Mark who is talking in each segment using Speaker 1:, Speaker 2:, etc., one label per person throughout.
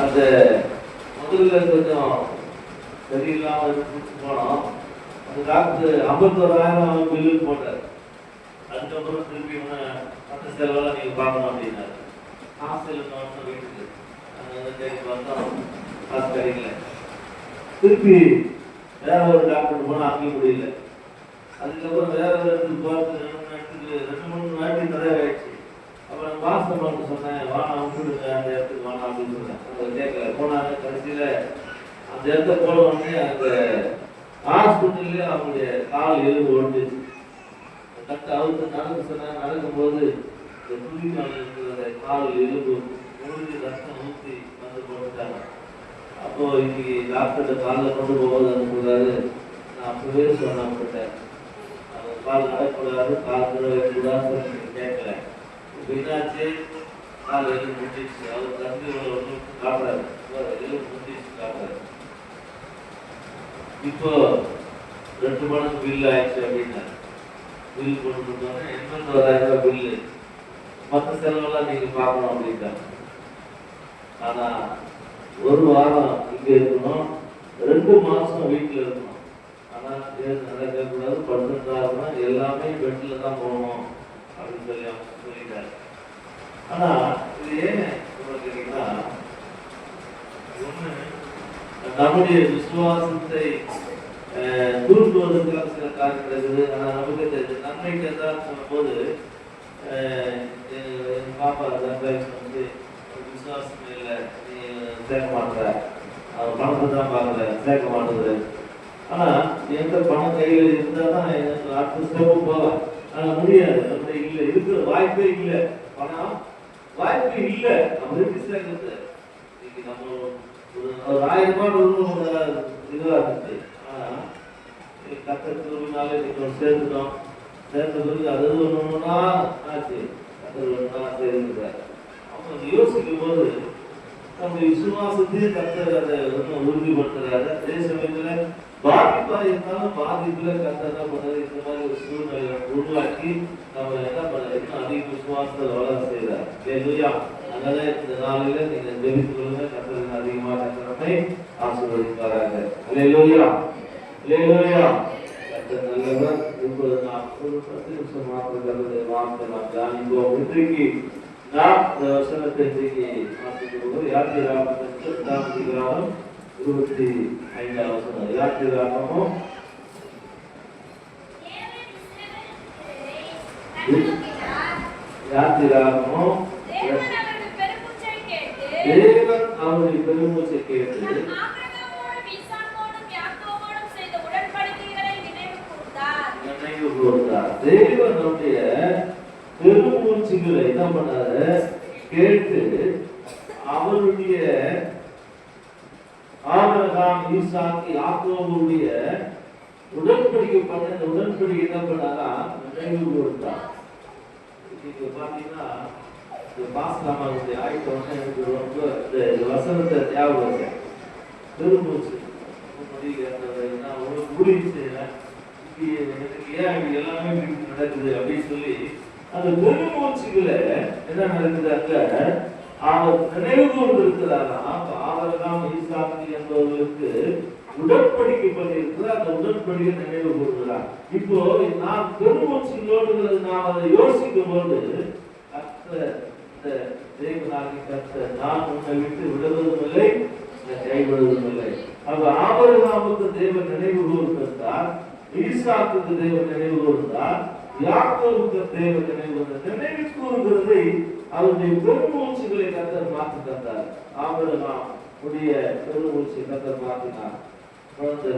Speaker 1: அந்த முதல்ல கொஞ்சம் சரியில்லாம போனோம். அந்த டாக்டர் 51,000 பில்லு போட்டார். அதுக்கப்புறம் திருப்பி மற்ற செலவெல்லாம் நீங்க பார்க்கணும் அப்படின்னாரு. ஹாஸ்டல் வீட்டுக்கு தேடி பார்த்தோம், காசு கிடைக்கல. திருப்பி வேற ஒரு டாக்டர் போனால் அங்கேயும் முடியல. அதுக்கப்புறம் வேற ஒரு இடத்துக்கு போகிறதுக்கு 2-3 வாட்டி நிறையாயிடுச்சு. அப்புறம் மாஸ்டர் மட்டும் சொன்னேன், வானா விட்டுடுங்க, அந்த இடத்துக்கு வானா அப்படின்னு சொன்னேன். அவங்க கேட்கல. போனாங்க. கடைசியில் அந்த இடத்த போன உடனே அந்த ஹாஸ்பிட்டல்லே அவங்களுடைய கால் எலும்பு ஒடிஞ்சிச்சு. டாக்டர் அவருக்கு நடக்க சொன்னாங்க. நடக்கும்போது இந்த துணி கால் இருக்கிற கால் எலும்பு முழுகி ரத்தம் ஊற்றி வந்து போட்டுட்டாங்க. அப்போ இன்னைக்கு டாக்டர்கிட்ட காலில் கொண்டு போவது அனுப்புகிறாரு. நான் அப்பவே சொன்னேன், அவர் கால் நடக்கூடாது, கால் வைக்கக்கூடாதுன்னு கேட்கல. இப்போ என்னாச்சு, கால் எலும்பு முடிச்சு. அவர் தம்பி ஒன்று காட்டுறாரு, எலும்பு முடிச்சு காட்டுறாரு. இப்போ 2 மடங்கு பில் ஆயிடுச்சு அப்படின்னா பில் கொண்டு கொடுத்தோன்னே 81,000 பில்லு. மற்ற செலவெல்லாம் நீங்க பார்க்கணும் அப்படின்ட்டாங்க. ஆனா 1 வாரம் இங்க இருக்கணும், 2 மாசம் வீட்டுல இருக்கணும். ஆனா நடக்கக்கூடாது, படுத்துட்டாருன்னா எல்லாமே பெட்ல தான் போகணும் அப்படின்னு சொல்லி அவங்க சொல்லிட்டாரு. ஆனா இது ஏன் கேட்டீங்கன்னா, ஒண்ணு நம்முடைய விசுவாசத்தை தூண்டுவதற்காக சில காரியம் நடக்குது. ஆனா நமக்கு தெரிஞ்ச நன்மைக்கு எதாவது சொல்லும் போது பாப்பா வந்து விசுவாசம் இல்லை, நீ சேர்க்க மாட்டுற, அவர் பணத்தை தான் பார்க்கல, சேர்க்க மாட்டுது. ஆனா எந்த பணம் கையில் இருந்தால் தான் எனக்கு அடுத்த ஸ்டெப்பு போகலாம். ஆனால் முடியாது, நம்மளே இல்லை, இருக்கிற வாய்ப்பே இல்லை. பணம் வாய்ப்பு இல்லை, நம்ம எப்படி சேர்க்கிறது? இன்னைக்கு நம்ம ஒரு 1000 ரூபாய் இதுவாக இருந்துச்சு. ஆனால் கத்தனாலே சேர்த்துட்டோம். சேர்த்த பிறகு அது ஒன்றுனா ஆச்சு, கத்தர் ஒன்றா சேர்ந்துட்டார். அவங்க யோசிக்கும் போது நம்முடைய விசுவாசத்தையும் கத்தர் அதை ஒன்றும் உறுதிப்படுத்துறாரு. அதே சமயத்தில் பாதிப்பா இருந்தாலும் பாதிப்புல கத்தர் என்ன பண்றது, இந்த மாதிரி ஒரு சூழ்நிலை உருவாக்கி நம்ம என்ன பண்றது, இன்னும் அதிக விசுவாசத்தை வளர செய்யறாரு. இல்லையா? அதனால இந்த நாளில நீங்க ஜெபித்துக் கொள்ளுங்க. கத்தர் அதிகமாக நம்மை ஆசீர்வதிப்பாராங்க. இல்லையா? இல்லையா? கத்தர் நல்லவர். இப்பொழுது நாம் ஒரு 10 நிமிஷம் மாத்திரங்களுடைய வார்த்தை நாம் தியானிப்போம். இன்றைக்கு நாம் இந்த வசனத்தை இன்றைக்கு வாசிக்கும்போது யாத்திராகமம் 25 வசனம். யாத்திராகமம் தேவன் அவருடைய பெருமூச்சை கேட்டு நினைவு கூர்ந்தார். தேவன் அவருடைய பெருமூச்சுகளை என்ன பண்ணாரு கேட்டு அவருடைய ஆபிரகாம், ஈசாக்கு, யாக்கோபுடைய உடன்படிக்கை பண்ண இந்த உடன்படிக்கை என்ன பண்ணாரா நினைவு கூர்ந்தார். நீங்க பாத்தீங்கன்னா இந்த பாஸ்லாமாவுடைய ஆயிரத்தி எனக்கு ரொம்ப இந்த வசனத்தை ஞாபகம் பெருமூச்சு நான் ஒரு ஊழியம் செய்யறேன், எனக்கு ஏன் எல்லாமே நடக்குது அப்படின்னு சொல்லி அந்த பெருமூச்சுகளை என்ன நடக்குது, அங்க அவர் நினைவு கொண்டு இருக்கிறாராம். ஆபிரகாம், ஈசாக்கு என்பவர்களுக்கு உடன்படிக்கை பண்ணியிருக்கிற அந்த உடன்படிக்கை நினைவு கூறுகிறார். இப்போ நாம் பெருமூச்சுகளோடு நாம் அதை யோசிக்கும் போது தேவனாகி கர்த்தர் நான் உன்னை விட்டு விடுவதும் இல்லை, கைவிடுவதும் இல்லை. அப்ப ஆபிரகாமுக்கு தேவன் நினைவு கூர்ந்தார், ஈசாக்குக்கு தேவன் நினைவு கூர்ந்தார், யாக்கோபுக்கு தேவன் நினைவு கூறுகிறதை அவருடைய பெருமூச்சுகளை கர்த்தர் மாற்றி தந்தார். ஆபிரகாம் உடைய பெருமூச்சை கர்த்தர் மாற்றினார். 100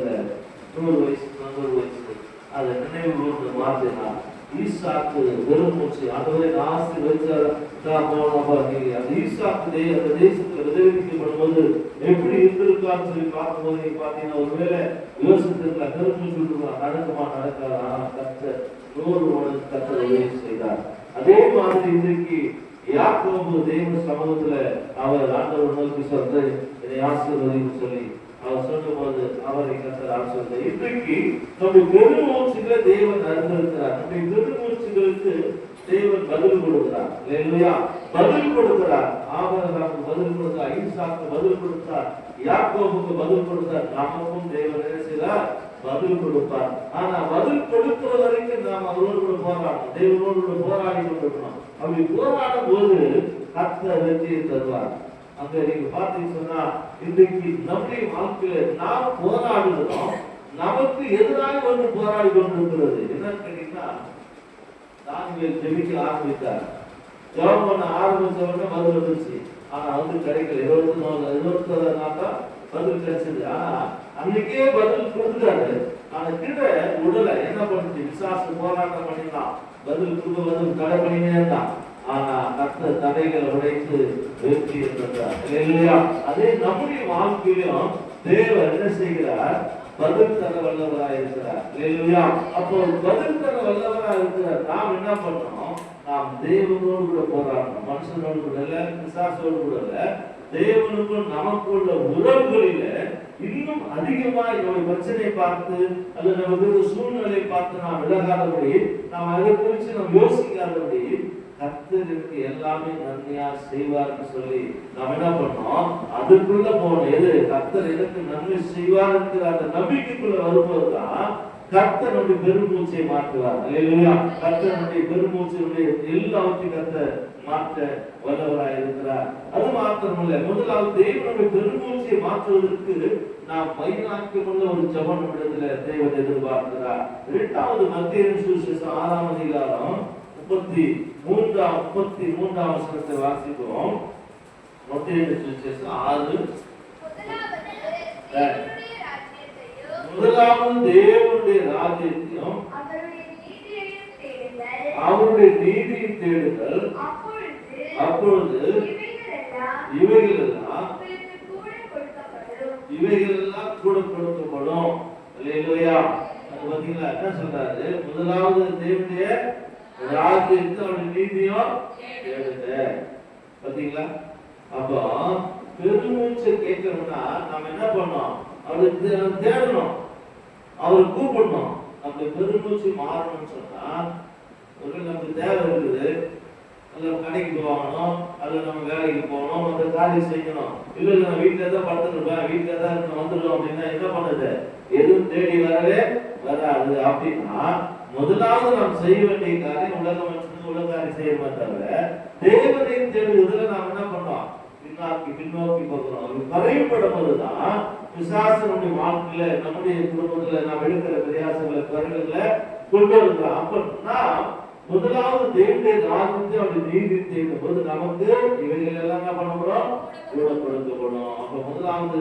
Speaker 1: வயசு 90 வயசு அதை நினைவு கூர்ந்து மாற்றினார். ஈசாக்கு பெருமூச்சு ஆண்டவரே ஆசீர்வதிச்சார். அந்த ஈசாக்கு அந்த தேசத்துல விதவிக்கப்படும் எப்படி இருந்திருக்கான்னு சொல்லி பார்க்கும்போது நீங்க பாத்தீங்கன்னா ஒருவேளை யோசித்திருக்கலாம், பெருமூச்சு விட்டுருக்கலாம், நடக்குமா நடக்காது. ஆனா கர்த்தர் 100 மடங்கு கர்த்தர் உதவி செய்தார். அதே மாதிரி இன்றைக்கு யாக்கோபு தேவ சமூகத்துல அவர் ஆண்டவர் நோக்கி சொல்ற என்னை ஆசீர்வதின்னு சொல்லி அவர் சொல்லும்போது அவரை கர்த்தர் ஆசீர்வதித்தார். இன்றைக்கு நம்முடைய பெருமூச்சுகளை தேவன் அறிந்திருக்கிறார். நம்முடைய பெருமூச்சுகளுக்கு தேவன் பதில் கொடுக்கிறார். இல்லையா? பதில் கொடுக்கிறார். ஆபிரகாமுக்கு பதில் கொடுக்கிறார், ஈசாக்கு பதில் கொடுத்தார், யாக்கோபுக்கு பதில் கொடுத்தார். நமக்கும் தேவன் என்ன செய்தார்? பதில் கொடுப்பார். ஆனா பதில் கொடுக்கிற வரைக்கும் நாம் அவரோடு கூட போராடணும், தேவனோடு கூட போராடி கொண்டிருக்கணும். அப்படி போராடும் போது கர்த்தர் வெற்றியை தருவார். அங்க நீங்க பாத்தீங்கன்னு சொன்னா, இன்றைக்கு நம்முடைய வாழ்க்கையில நாம் போராடுகிறோம், நமக்கு எதிராக ஒன்று போராடி கொண்டிருக்கிறது. என்னன்னு கேட்டீங்கன்னா, தானியேல் ஜெபிக்க ஆரம்பித்தார். ஜெபம் பண்ண ஆரம்பிச்ச உடனே பதில் வந்துருச்சு. ஆனா வந்து கிடைக்கல. 21 நாள் தான் பதில் கிடைச்சது. ஆனா அன்னைக்கே பதில் கொடுத்துட்டாரு. ஆனா கிட்ட உடல என்ன பண்ணுச்சு? விசுவாச போராட்டம் பண்ணினான், பதில் கொடுக்க தடை பண்ணினே இருந்தான். ஆனா கர்த்தர் தடைகளை உடைத்து வெற்றி என்றார். இல்லையா? அதே நம்முடைய வாழ்க்கையிலும் தேவன் என்ன செய்கிறார்? பதில் தர வல்லவராக இருக்கிறார். இல்லையா? அப்போ பதில் தர வல்லவராக இருக்கிறார். நாம் என்ன பண்றோம்? நாம் தேவனோடு கூட போராடணும். மனுஷனோடு கூட இல்ல, பிசாசோடு கூட இல்ல, தேவனுக்கும் நமக்குள்ள உறவுகளில இன்னும் அதிகமாய் நம்ம பிரச்சனையை பார்த்து அல்லது நமக்கு சூழ்நிலை பார்த்து நாம் விலகாதபடி, நாம் அதை குறித்து நாம் யோசிக்காதபடி, கர்த்தர் எனக்கு எல்லாமே நன்மையா செய்வார்னு சொல்லி நாம் என்ன பண்ணோம்? அதுக்குள்ள போனோம். எது? கர்த்தர் எனக்கு நன்மை செய்வார் என்கிற அந்த நம்பிக்கைக்குள்ள வரும்போதுதான் கர்த்தர் நம்முடைய பெருமூச்சை மாற்றுவார். இல்லையா? கர்த்தர் நம்முடைய பெருமூச்சினுடைய எல்லாவற்றையும் கர்த்தர் மாற்ற வல்லவராய் இருக்கிறார். அது மாத்திரமல்ல, முதலாவது தேவனுடைய பெருமூச்சியை மாற்றுவதற்கு நாம் வைராக்கியமுள்ள ஒரு ஜெபம் நம்மிடத்துல தேவன் எதிர்பார்க்கிறார். 2வது மத்தேயு சுவிசேஷம் 6ஆம் அதிகாரம் 33ஆம் வசனத்தை வாசிக்கிறோம். மத்தேயு சுவிசேஷம் 6. முதலாவது தேவனுடைய ராஜ்யத்தையும் அவருடைய நீதியை தேடுங்கள், அப்பொழுது இவைகளெல்லாம் கூட கொடுக்கப்படும். அல்லேலூயா. அது பாத்தீங்களா என்ன சொல்றாரு? முதலாவது தேவனுடைய ராஜ்யத்தை அவருடைய நீதியும் தேடுங்க. பாத்தீங்களா? அப்போ பெருமூச்சை கேட்கணும்னா நாம என்ன பண்ணோம்? அவருக்கு தேடணும், அவரை கூப்பிடணும். அப்படி பெருமூச்சு மாறணும்னு சொன்னா நமக்கு தேவை இருக்குது. அல்ல கடைக்கு போகணும், அல்ல நம்ம வேலைக்கு போகணும், அந்த காரியம் செய்யணும். இல்ல நான் வீட்டுல தான் படுத்துருப்பேன், வீட்டுல தான் வந்துடும் அப்படின்னா என்ன பண்ணுது? எதுவும் தேடி வரவே வராது. அப்படின்னா முதலாவது நாம் செய்ய வேண்டிய காரியம் உலக மனுஷனுக்கு உலக காரியம் செய்யணுமே தவிர தேவனை தேடுவதில் நாம் என்ன பண்ணோம்? பின்னோக்கி போகிறோம். அது குறைபடும் போதுதான் பிசாசனுடைய வாழ்க்கையில நம்முடைய குடும்பத்துல நாம் எடுக்கிற பிரயாசங்களை குறைகளை கொண்டு வருகிறோம். அப்படின்னா முதலாவது தேவனுடைய ராஜ்யத்தை அவருடைய நீதி தேடும் போது நமக்கு இவைகள் எல்லாம் என்ன பண்ண போறோம்? கூட கொடுக்கப்படும். அப்ப முதலாவது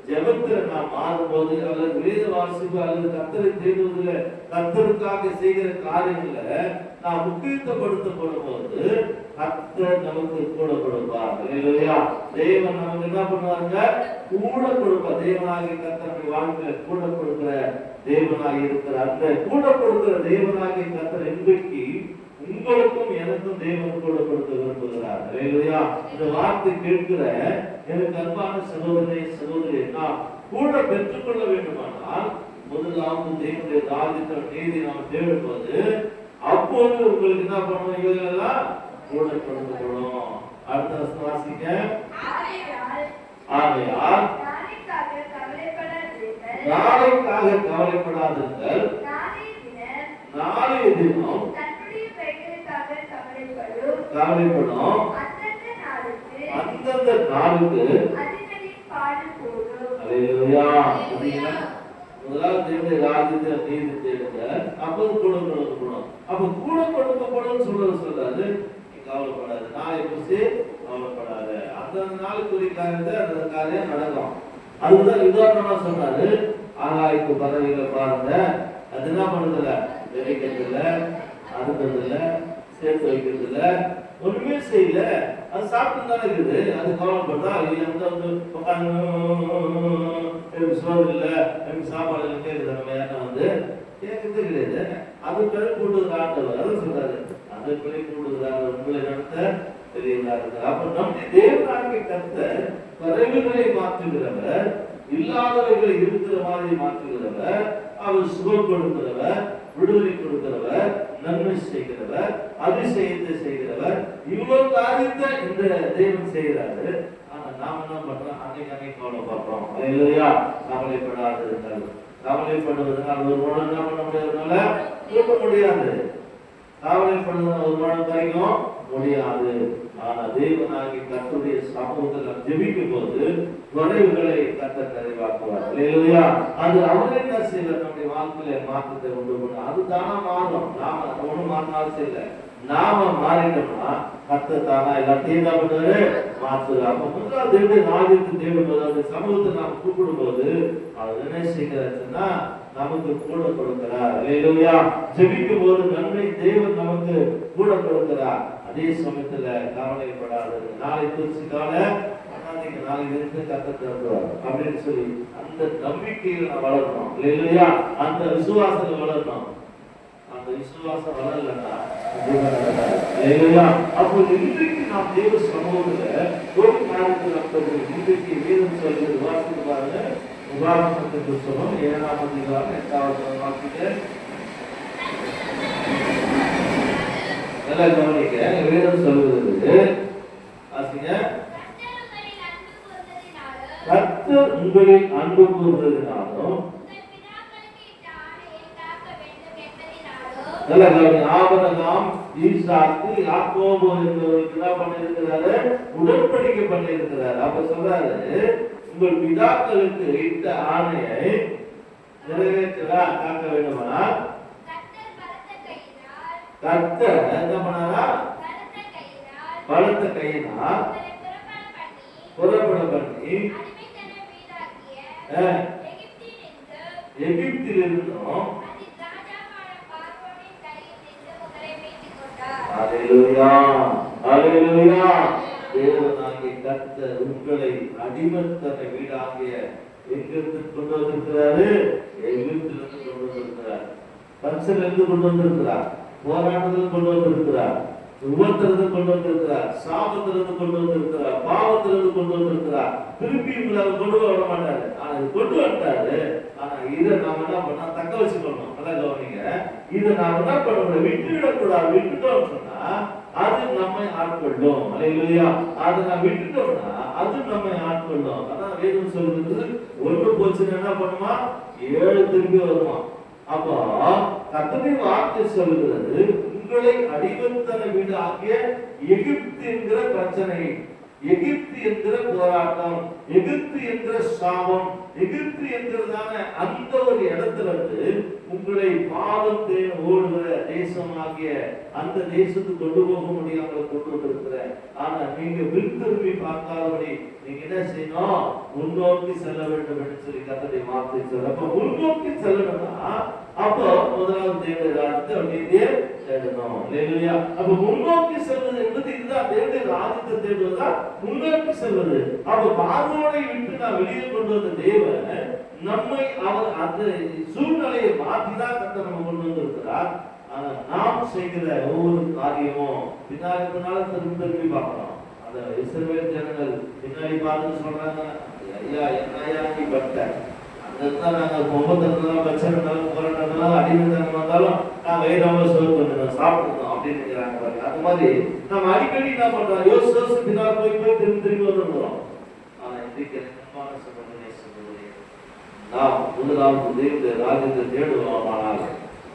Speaker 1: ஜெபத்துல நாம் மாறும்போது அல்லது வேத வாசிப்பு அல்லது கர்த்தரை தேடுவதில் கர்த்தருக்காக செய்கிற காரியங்களை நாம் முக்கியத்துவப்படுத்தப்படும் போது கர்த்தர் நமக்கு கூட கொடுப்பார். இல்லையா? தேவன் நமக்கு என்ன பண்ணுவாங்க? கூட கொடுப்பார். தேவனாகிய கர்த்தருடைய வாழ்க்கையில கூட கொடுக்கிற தேவனாக இருக்கிற அந்த கூட கொடுக்கிற தேவனாகிய கர்த்தர் இன்றைக்கு உங்களுக்கும் எனக்கும் தேவன் கூட கொடுக்க விரும்புகிறார். இல்லையா? இந்த வார்த்தை கேட்கிற எனக்கு அன்பான சகோதரனே சகோதரி, நாம் கூட பெற்றுக்கொள்ள வேண்டுமானால் முதலாவது தேவனுடைய ராஜ்யத்தை நீதி நாம் தேடும்போது அப்போது உங்களுக்கு என்ன பண்ணணும்? இவைகளெல்லாம் கூட கொடுக்கப்படும். அடுத்த வசனம் வாசிக்க. ஆகையால் நாளைக்காக கவலைப்படாதீர்கள், நாளைய தினம் கவலைப்படும். அந்தந்த நாளுக்கு முதலாவது தேவனுடைய ராஜ்யத்தை நீதி தேடுங்க, அப்போது கூட கொடுக்கப்படும். அப்ப கூட கொடுக்கப்படும் சொல்றாரு. கவலைப்படாது, நாளை குறித்து கவலைப்படாத. அந்தந்த நாளுக்குரிய காரியத்தை அந்த காரியம் நடக்கும். அதுதான் உதாரணமா சொன்னாரு. ஆகாய்க்கு பறவைகளை பாருங்க, அது என்ன பண்ணுறதில்ல, விதைக்கிறது இல்ல, அறுக்கிறது இல்ல, சேர்த்து வைக்கிறது இல்ல, ஒண்ணுமே செய்யல, அது சாப்பிட்டு தானே இருக்குது. அது கவலைப்படுறா? வந்து உட்காந்து சோறு இல்ல, எனக்கு சாப்பாடு இல்லை கேட்குது. நம்ம யாருன்னா வந்து கேட்கறது கிடையாது. அது பிறகு கூட்டுறது ஆண்டவர். அதை சொல்றாரு, அது பிறகு கூட்டுறது உங்களை நடத்த பெரியவர்களா இருக்கிறார். அப்ப நம்முடைய தேவனாகிய கர்த்தர் குறைவுகளை மாற்றுகிறவர், இல்லாதவர்களை இருக்கிற மாதிரி மாற்றுகிறவர், அவர் சுகம் கொடுக்கிறவர், விடுதலை கொடுக்கிறவர், நன்மை செய்கிறவர், அதிசயத்தை செய்கிறவர். இவ்வளவு காரியத்தை இந்த தேவன் செய்கிறாரு. ஆனா நாம என்ன பண்றோம்? கவலைப்படுறோம். அல்லேலூயா. கவலைப்படாதிருங்கள். கவலைப்படுவதனால் ஒரு மனம் என்ன பண்ண முடியாதுனால தூக்க முடியாது. கவலைப்படுவதனால் ஒரு மனம் வரைக்கும் முடியாது. ஆனா தேவனாகி கர்த்தருடைய சமூகத்தில் நாம் ஜெபிக்கும் போது குறைவுகளை கர்த்தர் நிறைவாக்குவார். அல்லேலூயா. அது அவரே என்ன செய்யல, நம்முடைய வாழ்க்கையில மாற்றத்தை உண்டு பண்ண அது தானா மாறும். நாம ஒண்ணு மாறினாலும் செய்யல, நாம மாறிட்டோம்னா கர்த்தர் தானா எல்லாத்தையும் என்ன பண்ணுவாரு, மாற்றுவார். அப்ப முதலாவது தேவன் சமூகத்தை நாம் கூப்பிடும் போது அவர் என்ன செய்கிறாருன்னா நமக்கு கூட கொடுக்கிறார். அல்லேலூயா. ஜெபிக்கும் போது நன்மை தேவன் நமக்கு கூட கொடுக்கிறார். அதே சமயத்துல கவலைப்படாது, நாளை குறிச்சு கவலை பண்ணாதீங்க, நாளைக்கு இருந்து கர்த்தர் தருவார் அப்படின்னு சொல்லி அந்த நம்பிக்கையில் நான் வளரணும். அல்லேலூயா. அந்த விசுவாசத்தை வளரணும். அந்த விசுவாசம் வளரலன்னா அல்லேலூயா. அப்போ இன்றைக்கு நாம் தேவ சமூகத்துல ஒரு காரியத்தில் அப்படி இன்றைக்கு வேதம் சொல்கிறது வாசித்து பாருங்க. உபாகமத்தின் புத்தகம் 7ஆம் அதிகாரம் 8வது வாக்கியம் நல்லா கவனிக்க. வேதம் சொல்கிறது வாசிங்க. கர்த்தர் உங்களில் அன்பு கூர்ந்ததினாலும் நல்லா கவனி. ஆபிரகாம், ஈசாக்கு, யாக்கோபு என்பவர்களுக்கு என்ன பண்ணியிருக்கிறாரு, உடன்படிக்கை பண்ணியிருக்கிறாரு. அப்ப சொல்றாரு உங்கள் பிதாக்களுக்கு இட்ட ஆணையை நிறைவேற்றா காக்க வேண்டுமானால் கர்த்தர் என்ன பண்ணாரா, பலத்த கையினால் புறப்பட பண்ணி எகிப்தில் இருந்தோம். அல்லேலூயா. அல்லேலூயா. தேவனாகிய கர்த்தர் உங்களை அடிமைத்தன வீடாகிய எங்கிருந்து கொண்டு வந்திருக்கிறாரு, எகிப்திலிருந்து கொண்டு வந்திருக்கிறார். பரிசிலிருந்து கொண்டு வந்திருக்கிறார். போராட்டத்திலிருந்து கொண்டு வந்திருக்கிறார். விபத்திலிருந்து கொண்டு வந்திருக்கிறார். சாபத்திலிருந்து கொண்டு வந்திருக்கிறார். பாவத்திலிருந்து கொண்டு வந்திருக்கிறார். திருப்பி உங்களை அவர் கொண்டு வர மாட்டாரு. ஆனா இது கொண்டு வந்துட்டாரு. ஆனா இதை நாம என்ன பண்ணா தக்க வச்சுக்கணும். நல்லா கவனிங்க. இதை நாம என்ன பண்ணணும், விட்டுவிடக்கூடாது. விட்டுட்டோம் சொன்னா அது நம்மை ஆட்கொள்ளும். அல்லேலூயா. அதை நான் விட்டுட்டோம்னா அது நம்மை ஆட்கொள்ளும். அதான் வேதம் சொல்றது, ஒன்று போச்சுன்னா என்ன பண்ணுமா, 7 திரும்பி வருமா. அப்போ கர்த்தருடைய வார்த்தை சொல்கிறது உங்களை அடிமைத்தன வீடு ஆகிய எகிப்து என்கிற பிரச்சனை, எகிப்து என்கிற போராட்டம், எகிப்து என்கிற சாபம், எகிப்து என்கிறதான அந்த ஒரு இடத்துல இருந்து உங்களை பாவம் தேன் ஓடுகிற தேசமாகிய அந்த தேசத்துக்கு கொண்டு போக முடியாமல் கொண்டு வந்திருக்கிறேன். ஆனா நீங்க விரும்பி பார்க்காதபடி நீங்க என்ன செய்யணும், முன்னோக்கி செல்ல வேண்டும் என்று சொல்லி கர்த்தருடைய வார்த்தை சொல்ற. அப்ப முன்னோக்கி செல்லணும்னா அப்போ முதலாவது தேவனுடைய ராஜ்யத்தை அப்படியே தேடணும். அல்லேலூயா. அப்ப முன்னோக்கி செல்வது என்பது இதுதான், தேவனுடைய ராஜ்யத்தை தேடுவதா முன்னோக்கி செல்வது. அப்ப பார்வோனை விட்டு நான் வெளியே கொண்டு வந்த தேவன் நம்மை அவர் அந்த சூழ்நிலையை மாற்றிதான் கர்த்தர் நம்ம கொண்டு வந்திருக்கிறார். ஆனா நாம் செய்கிற ஒவ்வொரு காரியமும் பின்னாடி திரும்பி பார்க்கணும். அந்த இஸ்ரவேல் ஜனங்கள் பின்னாடி பார்த்து சொல்றாங்க, ஐயா என்னையா நீ பட்ட அங்கதான் நாங்க பொம்பத்திருந்தாலும் பிரச்சனை இருந்தாலும் போராட்டம் அடிமைத்தனம் வந்தாலும் நான் வயிறாம சோறு பண்ணணும் சாப்பிடணும் அப்படின்னு நினைக்கிறாங்க பாருங்க. அது மாதிரி நம்ம அடிக்கடி என்ன பண்றோம், யோசிச்சு பின்னால் போய் திரும்பி வந்துடுறோம். ஆனா இன்றைக்கு நாம் முதலாவது தேவனுடைய ராஜ்யத்தை தேடுவோமானால்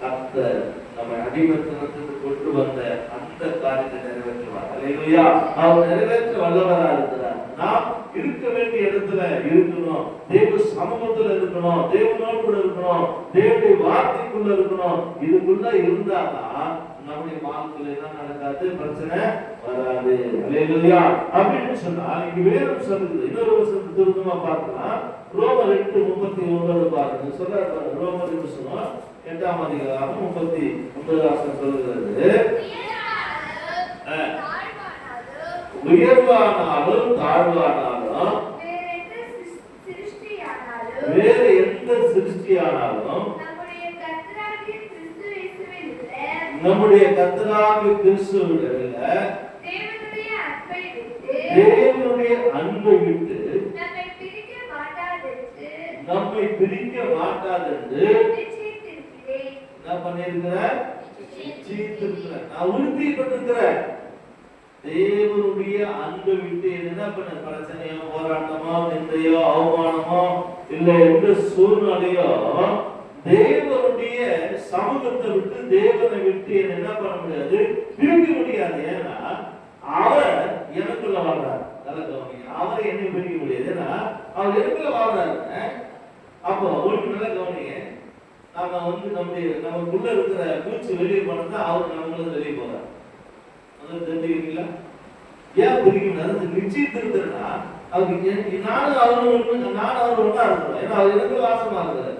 Speaker 1: கர்த்தர் நம்மை அடிமைத்தனத்துக்கு கொண்டு வந்த அந்த காரியத்தை நிறைவேற்றுவார். அல்லேலூயா. அவர் நிறைவேற்ற வல்லவரா இருக்கிறார். நாம் இருக்க வேண்டிய இடத்துல இருக்கணும், தேவ சமூகத்துல இருக்கணும், தேவனோடு கூட இருக்கணும், தேவனுடைய வார்த்தைக்குள்ள இருக்கணும். இதுக்குள்ள இருந்தாதான் நம்முடைய வாழ்க்கையில என்ன நடக்காது, பிரச்சனை வராது. அல்லேலூயா. அப்படின்னு சொன்னா இங்க வேதம் சொல்லுது. இன்னொரு வருஷம் திருத்தமா பார்க்கலாம். ரோமர் 8:39 பாருங்க. சொல்றாரு ரோமர் 8ஆம் அதிகாரம் 39 சொல்லுகிறது, உயர்வானாலும் தாழ்வானாலும் வேற எந்த சிருஷ்டியானாலும் நம்முடைய கர்த்தராகிய கிறிஸ்துவில தேவனுடைய அன்பை விட்டு நம்மை பிரிக்க மாட்டாது என்று என்ன பண்ணிருக்கிறேன், நான் உறுதிப்பட்டிருக்கிறேன். தேவனுடைய அன்பை விட்டு என்ன பண்ண பிரச்சனையோ போராட்டமோ நிந்தையோ அவமானமோ இல்ல எந்த சூழ்நிலையோ தேவனுடைய சமூகத்தை விட்டு தேவனை விட்டு என்ன பண்ண முடியாது, பிரிக்க முடியாது. ஏன்னா அவர் எனக்குள்ள வாழ்றாரு. நல்ல கவனிங்க, அவரை என்னை பிரிக்க முடியாது. ஏன்னா அவர் எனக்குள்ள வாழ்றாரு. அப்போ உங்களுக்கு நல்ல கவனிங்க, நாம நமக்குள்ள இருக்கிற மூச்சு வெளியே போனதா அவர் நமக்குள்ள வெளியே போறார். அதை தெரிஞ்சுக்கிறீங்களா? ஏன் பிரிக்கணும்? நிச்சயத்திருக்கிறேன்னா அவருக்கு நானும் அவரும் ஒன்றா இருக்கிறோம். ஏன்னா அவர் எனக்கு வாசமா இருக்கிறார்.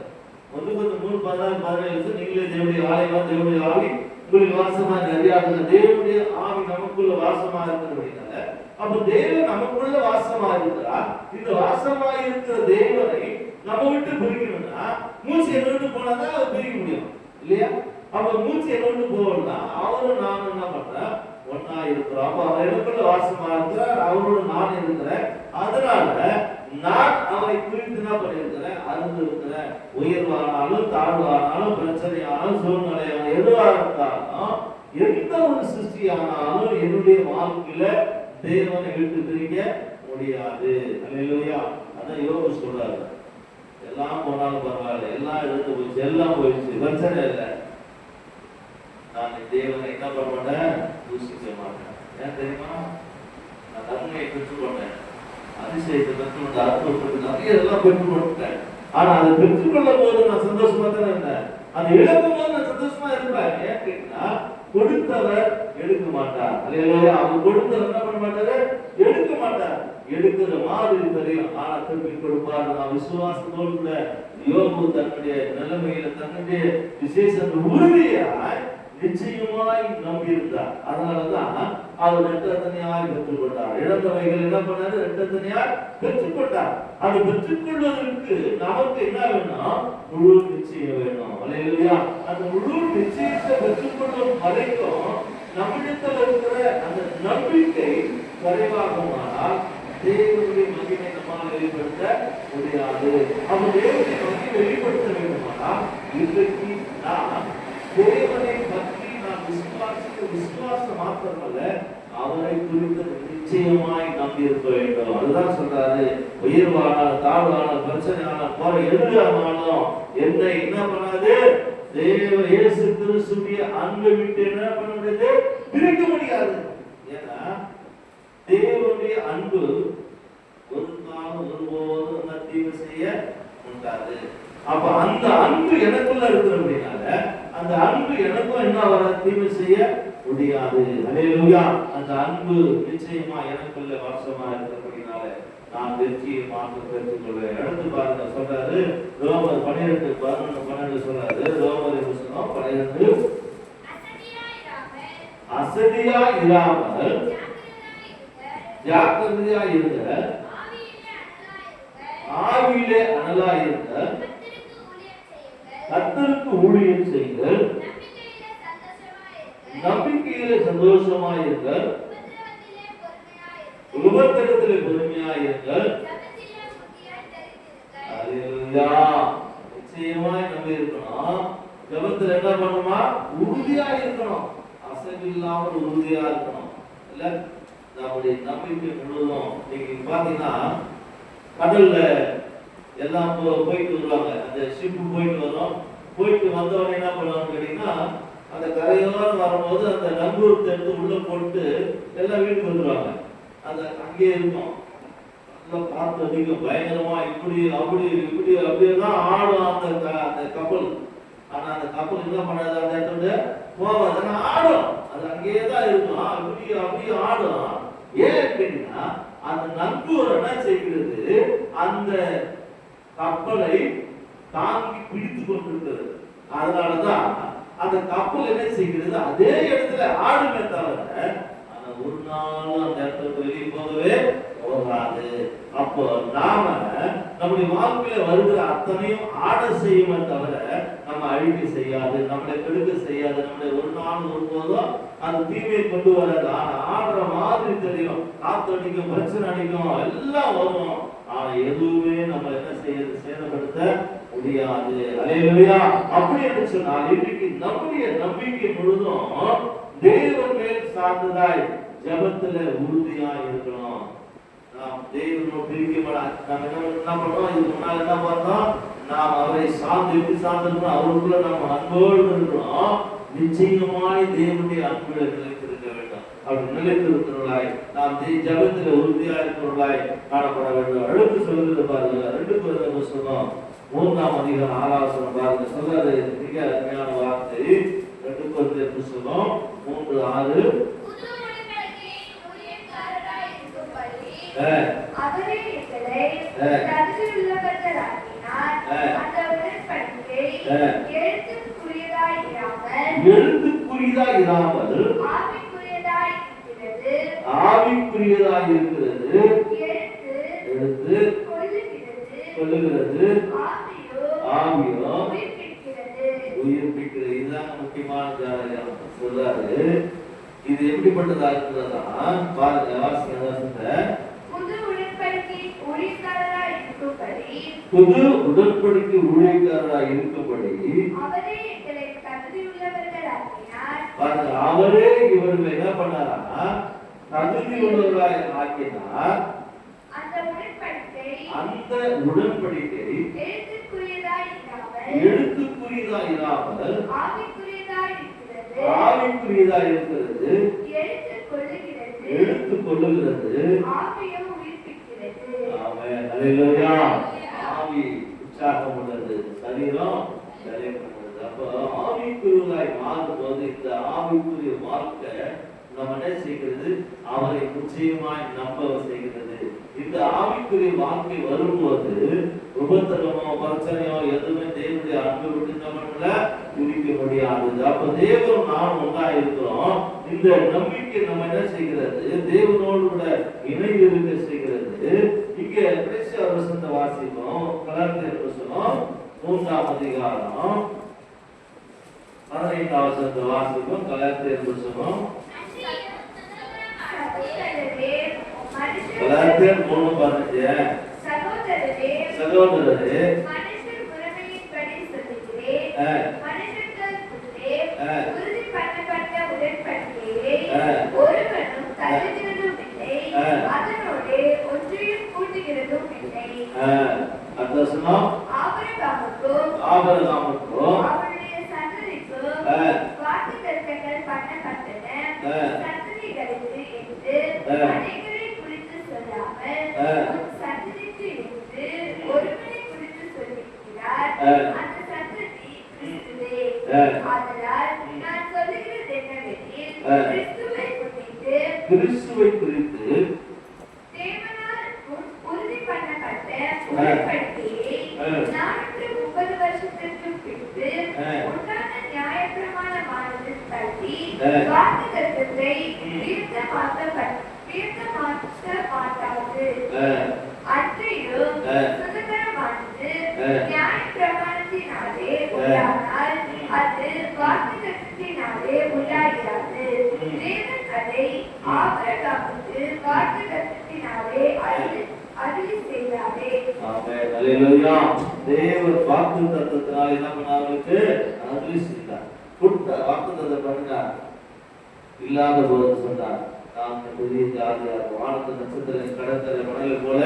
Speaker 1: 1-3-16-17 நீங்களே தேவனுடைய ஆலயமா, தேவனுடைய ஆவி உங்களுக்கு வாசமா அறியாத தேவனுடைய ஆவி நமக்குள்ள வாசமா இருக்கிறதுனால, அப்ப தேவன் நமக்குள்ள வாசமா இருக்கிறார். இந்த வாசமா இருக்கிற தேவனை நம்ம விட்டு பிரிக்கணும்னா மூச்சு என்ன விட்டு போனாதான் அவர் பிரிக்க முடியும் இல்லையா? அப்ப மூச்சு என்ன விட்டு போகணும்னா அவரும் நானும் என்ன பண்றேன், ஒன்னா இருக்கிறோம். அப்ப அவர் எனக்குள்ள வாசமா இருக்கிறார், அவரோட நான் இருக்கிறேன். அதனால நான் அவரை குறித்து என்ன பண்ணிருக்கிறேன், அறிந்து இருக்கிறேன். உயர்வானாலும் தாழ்வானாலும் பிரச்சனையானாலும் சூழ்நிலையான எதுவா இருந்தாலும் எந்த ஒரு சிருஷ்டியானாலும் என்னுடைய வாழ்க்கையில தேவனை விட்டு பிரிக்க முடியாது. அல்லேலூயா. அதான் யோபு சொல்றாரு, எல்லாம் போனாலும் பரவாயில்ல, எல்லாம் எடுத்து போயிடுச்சு, எல்லாம் போயிடுச்சு, பிரச்சனை இல்லை, நான் தேவனை என்ன பண்ண மாட்டேன், தூசிக்க மாட்டேன். ஏன் தெரியுமா? நான் நன்மையை பெற்றுக்கொண்டேன், அதிசயத்தை பெற்றுக்கொண்ட அற்புதத்தை நிறைய எல்லாம் பெற்றுக்கொண்டேன். ஆனா அதை பெற்றுக்கொள்ளும் போது நான் சந்தோஷமா தான் இருந்தேன், அதை இழக்கும் போது நான் சந்தோஷமா இருப்பேன். ஏன் கேட்டா, கொடுத்தவர் எடுக்க மாட்டார். அல்லேலூயா. அவர் கொடுத்தவர் என்ன பண்ண மாட்டாரு, எடுக்க மாட்டார். எடுக்கிற மாதிரி தெரியும், ஆனா திருப்பி கொடுப்பார். நான் விசுவாசத்தோடு கூட யோபு தன்னுடைய நிலைமையில தன்னுடைய விசேஷத்தை உறுதியாய் நிச்சயமாய் நம்பியிருந்தார். அதனாலதான் அவர் இரட்டத்தனையாய் பெற்றுக்கொண்டார். இழந்தவைகள் என்ன பண்ணாரு, இரட்டத்தனையாய் பெற்றுக்கொண்டார். அது பெற்றுக்கொள்வதற்கு நமக்கு என்ன வேணும், முழு நிச்சயம் வேணும். அல்லேலூயா. அந்த முழு நிச்சயத்தை பெற்றுக்கொள்ளும் வரைக்கும் நம்மிடத்தில் இருக்கிற அந்த நம்பிக்கை குறைவாகுமானால் தேவனுடைய மகிமை நம்மால் வெளிப்படுத்த முடியாது. அப்ப தேவனுடைய மகிமை வெளிப்படுத்த வேண்டுமானால் இன்றைக்கு நான் தேவனை பற்றி நான் விசுவாசம் மாத்திரமல்ல, அவரை குறித்து நிச்சயமாய் நம்பி இருக்க வேண்டும். அதுதான் சொல்றாரு, உயர்வானால் தாழ்வானால் பிரச்சனையானால் போற எதிரானாலும் என்னை என்ன பண்ணாது, தேவ இயேசு கிறிஸ்துவின் அன்பை விட்டு என்ன பண்ண முடியாது, பிரிக்க முடியாது. ஏன்னா தேவனுடைய அன்பு ஒரு காலம் ஒருபோதும் தீமை செய்ய முடியாது. அப்ப அந்த அன்பு எனக்குள்ள இருக்கிறதுனால அந்த அன்பு எனக்கும் என்ன வர தீமை செய்ய முடியாது. அல்லேலூயா. அந்த அன்பு நிச்சயமா எனக்குள்ள வாசமா இருக்கிறதுனால நான் வெற்றியை மாற்ற பெற்றுக்கொள்வேன். அடுத்து பாருங்க, சொல்றாரு ரோமர் 12:11 சொல்றாரு. ரோமர் 12 அசதியா இராமல் ஜாக்கிரதையா இருங்க, ஆவியிலே அனலா இருங்க, கர்த்தருக்கு ஊழியம் செய்யுங்கள், நம்பிக்கையிலே சந்தோஷமாய் இருங்கள், உபத்திரத்திலே பொறுமையாய் இருங்கள். அல்லேலூயா. நிச்சயமாய் நம்பி இருக்கணும். ஜெபத்துல என்ன பண்ணணுமா, உறுதியா இருக்கணும், அசைவில்லாமல் உறுதியா இருக்கணும். இல்ல நம்முடைய நம்பிக்கை முழுவதும் நீங்க பாத்தீங்கன்னா கடல்ல எல்லாம் போயிட்டு வருவாங்க, அந்த ஷிப்பு போயிட்டு வரும். போயிட்டு வந்தவொடனே என்ன பண்ணுவாங்க கேட்டீங்கன்னா, அந்த கரையோரம் வரும்போது அந்த நங்கூரத்தை எடுத்து உள்ள போட்டு எல்லாம் வீட்டுக்கு வந்துடுவாங்க. அந்த அங்கேயே இருக்கும், நல்லா காற்று அதிகம் பயங்கரமா இப்படி அப்படி இப்படி அப்படியெல்லாம் ஆடும் அந்த கப்பல். ஆனா அந்த கப்பல் என்ன பண்ணாது, அந்த இடத்துல போவாது, ஆனா ஆடும், அது அங்கேயே தான் இருக்கும், அப்படி அப்படியே ஆடும். ஏன் கேட்டீங்கன்னா அந்த நங்கூரம் என்ன செய்கிறது, அந்த கப்பலை தாங்கி பிடித்து கொண்டிருக்கிறது. அதனாலதான் அந்த கப்பல் என்ன செய்கிறது, அதே இடத்துல ஆடுமே தவிர ஆனா ஒரு நாளும் அந்த இடத்துல வெளியே போகவே போகாது. அப்போ நாம நம்முடைய வாழ்க்கையில வருகிற அத்தனையும் ஆட செய்யுமே தவிர நம்ம அழிக்க செய்யாது, நம்மளை கெடுக்க செய்யாது, நம்மளை ஒரு நாள் ஒருபோதும் அந்த தீமையை கொண்டு வராது. ஆனா ஆடுற மாதிரி தெரியும், காத்து அடிக்கும், பிரச்சனை அடிக்கும், எல்லாம் வரும். ஆனா எதுவுமே நம்ம என்ன செய்யறது, சேதப்படுத்த முடியாது. அல்லேலூயா. அப்படி என்று சொன்னால் இன்றைக்கு நம்முடைய நம்பிக்கை முழுதும் தேவன் மேல் சார்ந்ததாய் ஜபத்துல உறுதியா இருக்கணும். நாம் தேவனோடு பிரிக்கப்பட நாம் என்ன பண்ணோம்? இதுக்கு முன்னால என்ன பண்ணோம்? நாம் அவரை சார்ந்து எப்படி சார்ந்திருக்கணும்? அவருக்குள்ள நாம் அன்போடு இருக்கணும். நிச்சயமாய் தேவனுடைய அன்புல நிலைத்திருக்க வேண்டும். அப்படி நிலைத்திருக்கிறவர்களாய் நாம் ஜபத்துல உறுதியா இருக்கிறவர்களாய் காணப்பட வேண்டும். அடுத்து சொல்லுறது பாருங்க, 2 Corinthians புத்தகம் 3ஆம் அதிகாரம் 6ஆம் வசனம் பாருங்க. சொல்றாரு மிக அருமையான வார்த்தை. 2 Corinthians புத்தகம் 3:6.
Speaker 2: அவரே எங்களை தகுதியுள்ளவர்களாக்கினார். அந்த உடன்படிக்கை எழுத்துக்குரியதாய் இராமல் ஆவிக்குரியதாய் இருக்கிறது. எழுத்து கொல்லுகிறது, ஆவியோ உயிர்ப்பிக்கிறது. இதுதான் முக்கியமான காரியம் சொல்றாரு. இது எப்படிப்பட்டதா இருக்கிறதா பாருங்க. வாசிங்க. புது உடன்படிக்கை ஊழியக்காரராய் இருக்கும்படி அவரே எங்களை தகுதியுள்ளவர்களாக்கினார். பாருங்க, அவரே இவர்களை என்ன பண்ணாரா? தகுதியுள்ளவர்களாய் ஆக்கினார். அந்த உடன்படிக்கை எழுத்துக்குரியதாய் இராமல் ஆவிக்குரியதாய் இருக்கிறது. எழுத்து கொள்ளுகிறது, ஆமென், அல்லேலூயா. ஆவி உற்சாகம் உள்ளது, சரீரம் பலப்படுகிறது. அப்ப ஆவிக்குரியதாய் மாறும்போது இந்த ஆவிக்குரிய வாழ்க்கை நம்ம என்ன செய்கிறது? அவரை நிச்சயமாய் நம்ப செய்கிறது. இந்த ஆவிக்குரிய வாழ்க்கை வரும்போது உபத்திரவமோ பிரச்சனையோ எதுவுமே தேவனுடைய அன்பை விட்டு நம்மள பிரிக்க முடியாது. அப்ப தேவனும் நானும் ஒன்றா இருக்கிறோம். இந்த நம்பிக்கை நம்ம என்ன செய்கிறது? தேவனோடு கூட இணைந்து இருக்க செய்கிறது. இங்க கடைசி வசனத்தை வாசிப்போம். கலாத்தியர் புத்தகம் 3ஆம் அதிகாரம் 15ஆம் வசனத்தை வாசிப்போம். கலாத்தியர் புத்தகம் கலாத்தியர் 3:15. சகோதரரே, மனுஷர் முறைமையின்படி சொல்லுகிறேன், மனுஷர்களுக்குள்ளே உறுதி பண்ணப்பட்ட உடன்படிக்கையை ஒருவனும் தள்ளுகிறதும் இல்லை, அதனோடு ஒன்றையும் கூட்டுகிறதும் இல்லை. ஆபிரகாமுக்கும் அவருடைய சந்ததிக்கும் வாக்குத்தத்தங்கள் பண்ணப்பட்டன. சந்ததிகளுக்கு என்று அநேகரை குறித்து சொல்லாமல் சந்ததிக்கு என்று ஒருவரை குறித்து சொல்லியிருக்கிறார். அந்த சந்ததி கிறிஸ்துவே. ஆதலால் நான் சொல்லுகிறது என்னவெனில், கிறிஸ்துவை குறித்து தேவனால் உறுதி பண்ணப்பட்ட உடன்படிக்கையை 430 வருஷத்திற்கு பின்பு உண்டான நியாயப்பிரமாணமானது தள்ளி வாக்குத்தத்தத்தை தீர்க்க மாட்டாது. அன்றையும் சுதந்திரமானது நியாயப்பிரமாணத்தினாலே உண்டானால் அது வாக்குத்தத்தத்தினாலே உண்டாகிறது. தேவன் அதை ஆபிரகாமுக்கு வாக்குத்தத்தத்தினாலே அருளி செய்தாரே.
Speaker 1: ஆமென், அல்லேலூயா. தேவன் வாக்குத்தத்தத்தினாலே என்ன பண்ணாருக்கு? அருளி செய்தார். கொடுத்த வாக்குத்தத்தத்தை பண்ணுங்க. இல்லாத போது சொன்னார், நாம் பெரிய ஜாதியாக வானத்து நட்சத்திர கடற்கரை மணலை போல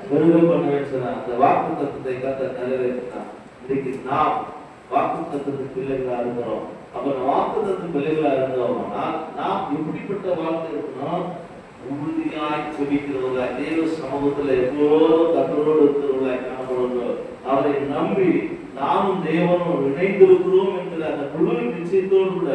Speaker 1: பெருக பண்ணுவேன்னு சொன்னார். அந்த வாக்குத்தத்தத்தை கர்த்தர் நிறைவேற்றினார். இன்னைக்கு நாம் வாக்குத்தத்தத்தின் பிள்ளைகளா இருக்கிறோம். அப்ப வாக்குத்தத்தின் பிள்ளைகளா இருந்தோம்னா நாம் எப்படிப்பட்ட வாழ்க்கை இருக்கணும்? உறுதியாய் ஜெபிக்கிறவர்களாய், தேவ சமூகத்துல எப்போதும் கர்த்தரோடு இருக்கிறவர்களாய் காணப்படுகிறோம். அவரை நம்பி நாமும் தேவனும் இணைந்திருக்கிறோம் என்கிற அந்த முழு நிச்சயத்தோடு கூட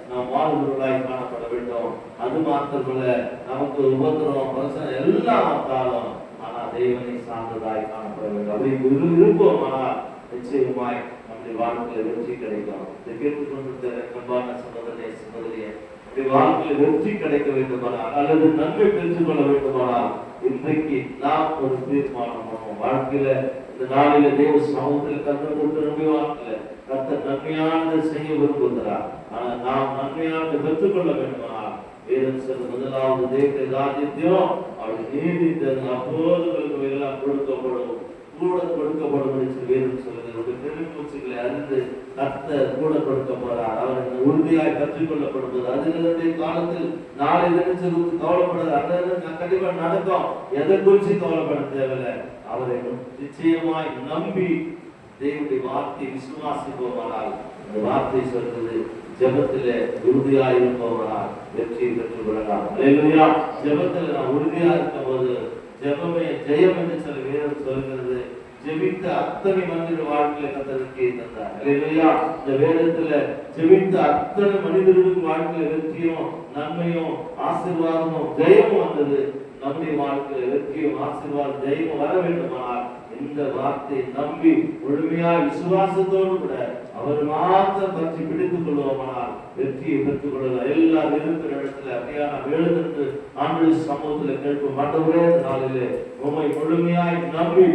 Speaker 1: நாம் வாழ்கிறவர்களாய் காணப்பட வேண்டும். அது மாத்திரமல்ல, நமக்கு உபத்திரம் பிரச்சனை எல்லாம் வந்தாலும் ஆனா தேவனை சார்ந்ததாய் காணப்பட வேண்டும். அப்படி இருப்போம். ஆனால் நிச்சயமாய் நம்முடைய வாழ்க்கையில வெற்றி கிடைக்கும். இதை கேட்டுக்கொண்டிருக்கிற அன்பான சகோதரனே, சகோதரியே, வாழ்க்கையில வெற்றி கிடைக்க வேண்டுமானால் அல்லது நன்மை பெற்றுக் கொள்ள வேண்டுமானால் இன்றைக்கு நாம் ஒரு தீர்மானம் பண்ணுவோம். வாழ்க்கையில இந்த நாளில தேவ சமூகத்தில் கர்த்தர் கொடுத்த நம்முடைய வாழ்க்கையில கர்த்தர் நன்மையானதை செய்ய விரும்புகிறார். ஆனால் நாம் நன்மையானதை பெற்றுக்கொள்ள வேண்டுமானால் வேதம் சொல்ற முதலாவது தேவனுடைய ராஜ்யத்தையும் அவருடைய நீதி அப்போது எல்லாம் கொடுக்கப்படும்.
Speaker 2: கூட கொடுக்கப்படும் என்று வேதம் சொல்கிறது. பெருமூச்சுகளை அறிந்து கர்த்தர் கூட கொடுக்க போறார். அவர் உறுதியாய் கற்றுக் கொள்ளப்படுவது அதிலிருந்தே காலத்தில் நாளை நினைச்சு கவலைப்படுறது அந்த கண்டிப்பா நடக்கும். எதை குறிச்சு கவலைப்பட தேவையில்லை. அவரை நிச்சயமாய் நம்பி தேவனுடைய வார்த்தையை விசுவாசிப்பவரால் அந்த வார்த்தை சொல்றது ஜெபத்திலே உறுதியாக இருப்பவரால் வெற்றியை பெற்றுக் கொள்ளலாம். அல்லேலூயா. ஜெபத்தில் நாம் உறுதியாக இருக்கும் போது ஜெபமே ஜெயம் என்று சில வேதம் சொல்கிறது. ஜெபித்த அத்தனை மனிதர்கள் வாழ்க்கையில கர்த்தர் வெற்றியை தந்தார். அல்லேலூயா. இந்த வேதத்துல ஜெபித்த அத்தனை மனிதர்களுக்கு வாழ்க்கையில வெற்றியும் நன்மையும் ஆசீர்வாதமும் ஜெயமும் வந்தது. நம்முடைய வாழ்க்கையில வெற்றியும் ஆசீர்வாதம் ஜெயமும் வர வேண்டுமானால் இந்த வார்த்தையை நம்பி முழுமையாக விசுவாசத்தோடு கூட அவர் மாத்திரம் பற்றி பிடித்துக் கொள்வோமானால் வெற்றியை பெற்றுக் கொள்ளலாம். எல்லாரும் இருக்கிற இடத்துல அப்படியே எழுதிட்டு ஆண்டு சமூகத்தில் கேட்கும் மற்றவரே நாளிலே உண்மை முழுமையாய் நம்பி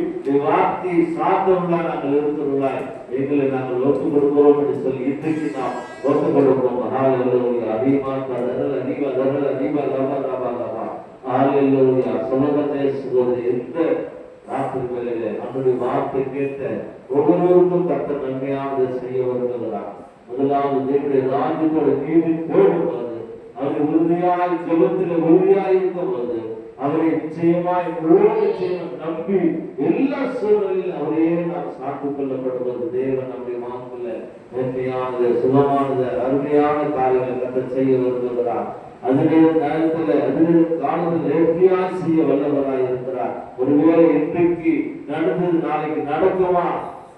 Speaker 2: வார்த்தையை சார்ந்தவர்களாய் நாங்கள் இருக்கிறவர்களாய் எங்களை நாங்கள் ஒப்புக் கொடுக்கிறோம் என்று சொல்லி இன்றைக்கு நாம் ஒப்புக் கொடுக்கிறோம். அதிகமாக சொல்லப்பட்டே சொல்வது எந்த ராத்திரிகளிலே நம்முடைய வார்த்தை கேட்ட ஒவ்வொருவருக்கும் கர்த்தர் நன்மையானதை செய்ய வருகிறார். முதலாவது தேவனுடைய ராஜ்யத்தோட நீதி தேடும்போது அவரை உறுதியாய் ஜெபத்தில் உறுதியாய் இருக்கும்போது அவரை நிச்சயமாய் முழு நிச்சயம் நம்பி எல்லா சூழலில் அவரையே நாம் சார்ந்து கொள்ளப்படுவது தேவன் நம்முடைய வாழ்க்கையில நன்மையானது சுகமானது அருமையான காரியங்களை கர்த்தர் செய்ய வருகிறார். அதிலே நேரத்தில் அதிலே காலத்தில் நேர்த்தியாய் செய்ய வல்லவராய் இருக்கிறார். ஒருவேளை இன்றைக்கு நடந்தது நாளைக்கு நடக்குமா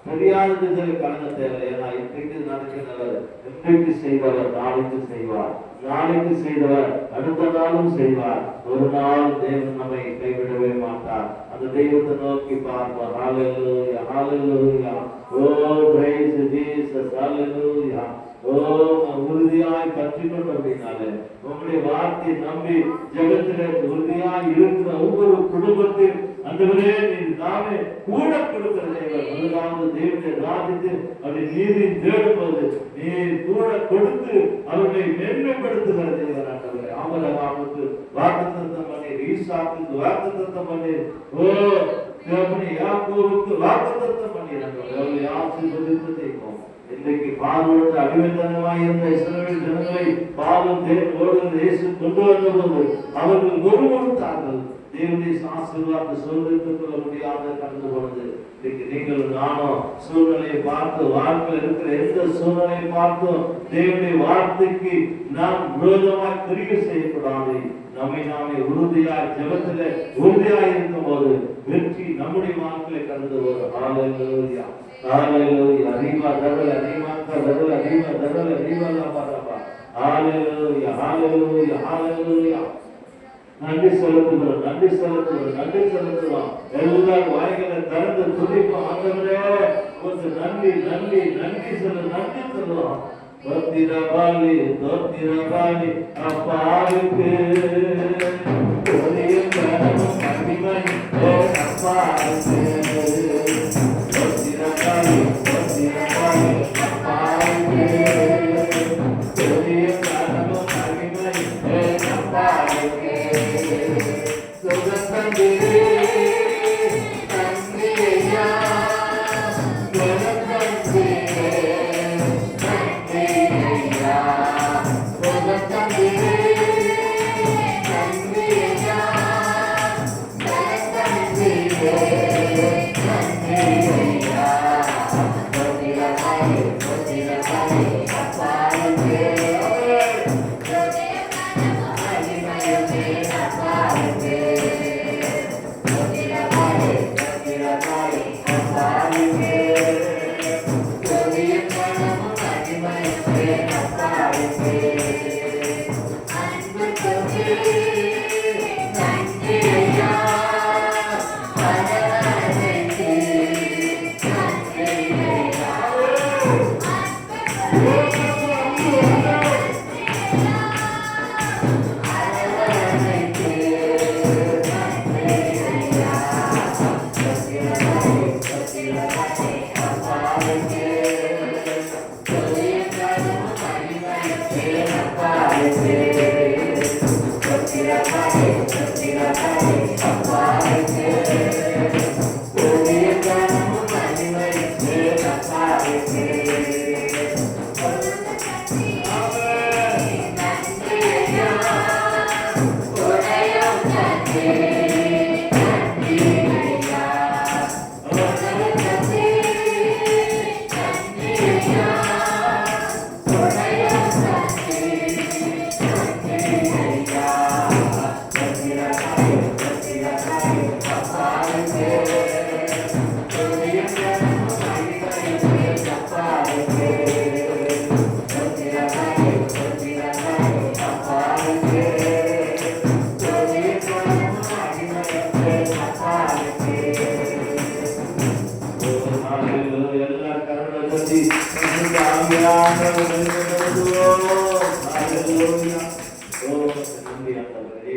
Speaker 2: தெரியாதது கலங்க தேவை. ஏன்னா இன்றைக்கு நடக்கிறவர் இன்றைக்கு செய்தவர் நாளைக்கு செய்வார், நாளைக்கு செய்தவர் அடுத்த நாளும் செய்வார். ஒரு நாள் தேவன் நம்மை கைவிடவே மாட்டார். அந்த தெய்வத்தை நோக்கி பார்ப்போம். ஹல்லேலூயா, ஹல்லேலூயா. Oh praise Jesus, hallelujah. உறுதியாய் பற்றிக்கொண்டு அப்படின்னாலே உங்களுடைய வார்த்தையை நம்பி ஜெகத்திலே உறுதியாய் இருக்கிற ஒவ்வொரு குடும்பத்தையும் அந்தவரே நீர் நாமே கூட கொடுக்கிற தேவன். முதலாவது தேவனுடைய ராஜ்யத்தில் அப்படி நீதி தேடும்போது நீர் கூட கொடுத்து அவர்களை மேன்மைப்படுத்துகிற தேவன். ஆண்டவரே ஆபிரகாமுக்கு வாக்குத்தத்தம் பண்ணி, ஈசாக்குக்கு வாக்குத்தத்தம் பண்ணி, தேவனே யாக்கோபுக்கு வாக்குத்தத்தம் பண்ணி அவர்களை ஆசீர்வதித்து தெய்வம். இன்றைக்கு பார்வோடு அடிமைத்தனமாய் இருந்த இஸ்ரவேல் ஜனங்களை பாவம் தேவனோடு இயேசு கொண்டு வந்தபோது அவர்கள் முறுமுறுத்தார்கள். தேவனுடைய ஆசீர்வாதத்தை சுதந்திரித்துக் கொள்ள முடியாத கடந்து போனது. இன்னைக்கு நீங்கள் நானும் சூழ்நிலையை பார்த்து வாழ்க்கையில் இருக்கிற எந்த சூழ்நிலையை பார்த்தும் தேவனுடைய வார்த்தைக்கு நாம் விரோதமாய் பிரிவு செய்யக்கூடாது. நம்மை நாமே உறுதியாய் ஜெபத்தில உறுதியாய் இருக்கும் போது வெற்றி நம்முடைய வாழ்க்கையில கடந்து வரும். ஹல்லேலூயா, ஹல்லேலூயா. அறிவா தரல அறிவாக்க தரல அறிவா தரல அறிவால பாரப்பா. ஹல்லேலூயா, ஹல்லேலூயா, ஹல்லேலூயா. நன்றி செலுத்துகிறோம், நன்றி செலுத்துகிறோம், நன்றி செலுத்துகிறோம். எல்லாரும் வாய்களை திறந்து துதிப்போம். ஆண்டவரே உமக்கு நன்றி, நன்றி, நன்றி சொல்ல, நன்றி சொல்லுவோம். தோத்திரபாலி, தோத்திரபாலி அப்பாவுக்கு ஒரே கனமும் மகிமை அப்பாவுக்கு. தோத்திரபாலி, தோத்திரபாலி அப்பாவுக்கு ஒரே கனமும் மகிமை அப்பாவுக்கு. சுகந்தந்திரே நன்றியா
Speaker 3: Thank you.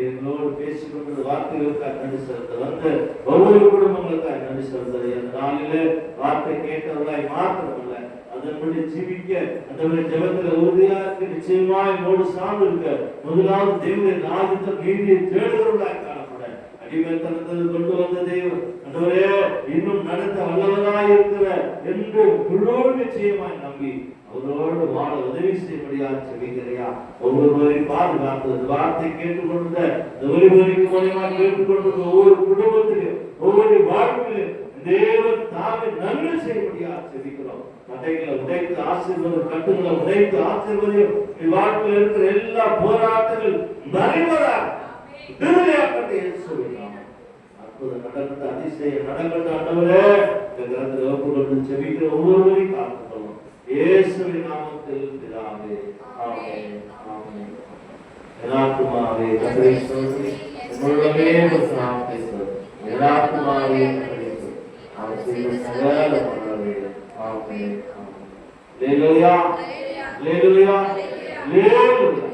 Speaker 1: எங்களோடு பேசிக்கொண்டது வார்த்தைகளுக்காக நன்றி செலுத்த வந்த ஒவ்வொரு குடும்பங்களுக்காக நன்றி செலுத்தது. அந்த நாளிலே வார்த்தை கேட்டவர்களாய் மாத்திரமல்ல, அதன்படி ஜீவிக்க அந்த ஜெபத்தில் உறுதியாக நிச்சயமாய் மோடு சார்ந்து இருக்க முதலாவது தேவனுடைய ராஜ்யத்தை நீதியை தேடுகிறவர்களாய் காணப்பட அடிமைத்தனத்தில் கொண்டு வந்த தேவன் அந்தவரே இன்னும் நடத்த வல்லவராய் இருக்கிற என்று முழு நிச்சயமாய் நம்பி அவரோடு வாழ உதவி செய்யும்படியாக செபிக்கிறையா. ஒவ்வொருவரையும் பாதுகாத்து வார்த்தை கேட்டுக்கொண்ட இந்த ஒலிபரிக்கு மூலமா கேட்டுக்கொண்டிருக்க ஒவ்வொரு குடும்பத்திலும் ஒவ்வொரு வாழ்க்கையிலும் தேவன் தாமே நன்மை செய்யும்படியாக செபிக்கிறோம். தடைகளை உடைத்து ஆசீர்வாதம், கட்டுகளை உடைத்து ஆசீர்வாதம், வாழ்க்கையில் இருக்கிற எல்லா போராட்டங்கள் மறைவதாக விடுதலையாக்கப்பட்ட இயேசுவின் அற்புதம் நடந்த அதிசயம் நடந்த ஆண்டவரே இந்த கிரகத்தில் ஒப்புக்கொண்டு செபிக்கிற ஒவ்வொருவரையும் காத்துக்கொள்ளும் இயேசுவின் நாமத்தில் பிதாவே. ஆமென். ஆமென். எல்லாத்துமாவே கர்த்தரை ஸ்தோத்திரி, உம்முடைய நாமத்தை ஸ்தோத்திரி, எல்லாத்துமாவே கர்த்தரை ஸ்தோத்திரி, அவர் செய்த சகல பலன்களையும். ஆமென். ஆமென். அல்லேலூயா, அல்லேலூயா, அல்லேலூயா.